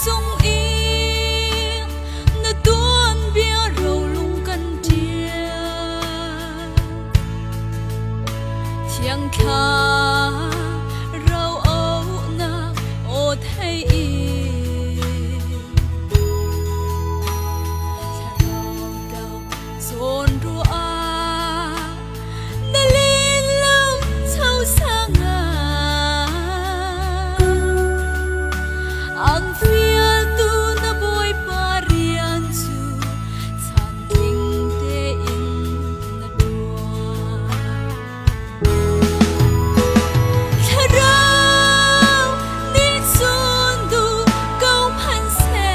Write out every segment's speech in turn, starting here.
sung yên na tuôn bia râu lung căn tia thiang kha râu âu na ô thấy dồn rùa na lên lâu sâu xa ngà ang phía tu na boy parian su chan ting te in na dua tharau ni sun du câu phan se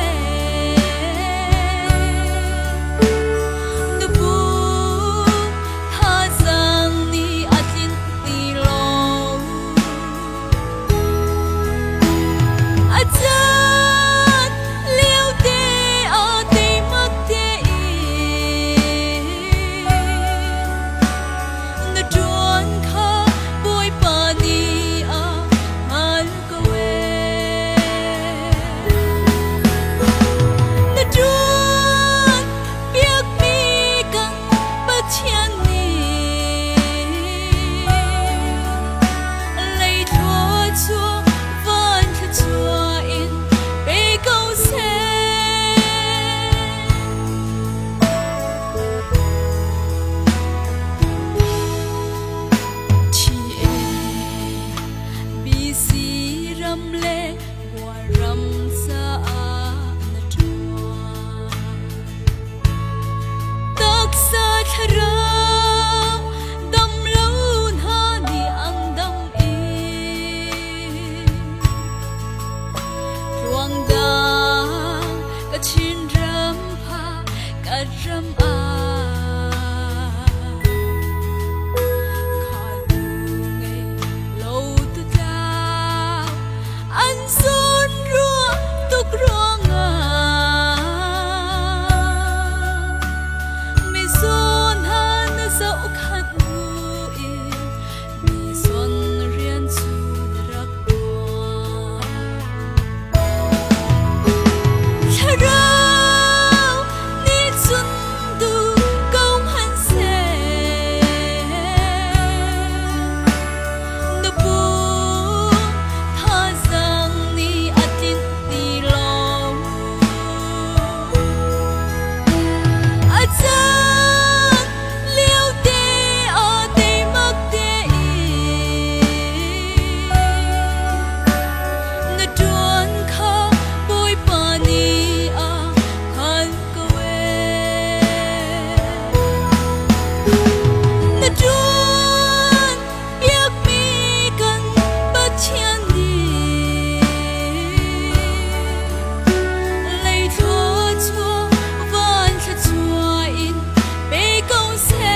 na bu tha giang ni atin ti lo ajan liu te a te mak te na tuan kha boy pa ni a al ko we na tuan biak mi kang ba chian ni lấy thua chua van khá chua in bê câu xe chi e bi si ram le bua ram sa na chua tak sa tharau dam lâu na ni ang dam ruang dang ka chin ram pha ka ram a khai bu ngai lâu tu dao an son rua tuk ruang a mi son han na dẫu khát bu in mi son rian chu rak tua tharau ni chun du câu han se na bu tha giang ni atin ti lo ajan liu te a te mak te na tuan kha boy pa ni a khan ko we na tuan biak mi kan ba chian ni lấy thua chua van khá chua in bê câu xe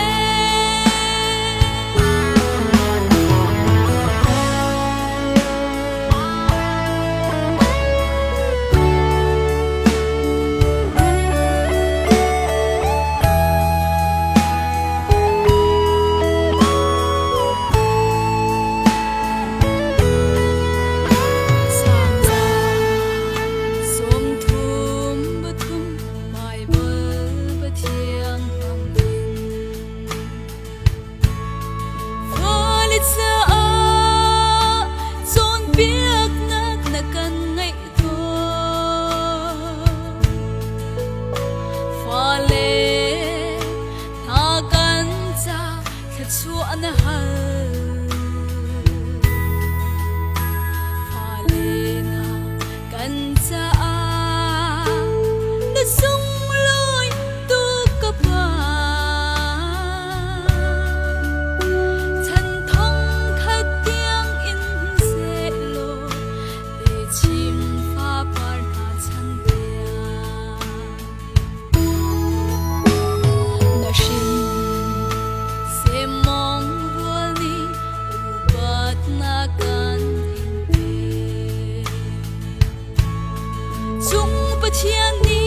sang ra som thum ba thum mai bơ ba thiang hang din pha lit sa a zon biak nak na kan ngai tho pha le tha kan cha kha chu an hal pha le na kan cha a na sung loi tu ka pa chan thong khat tiang in se lo te chim pha par na chan tia na shin se mong rual ni u bat na kan in te chung pa chian ni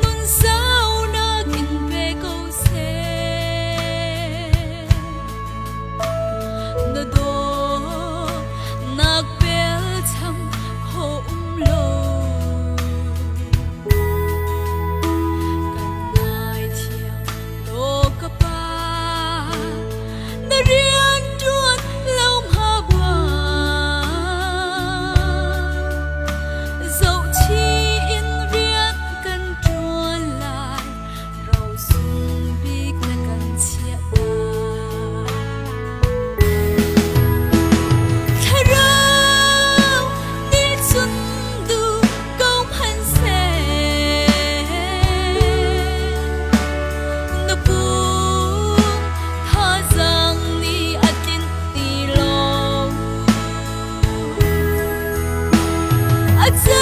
nun sao na kin pe câu se na do nak pel cham ho lo أجزاء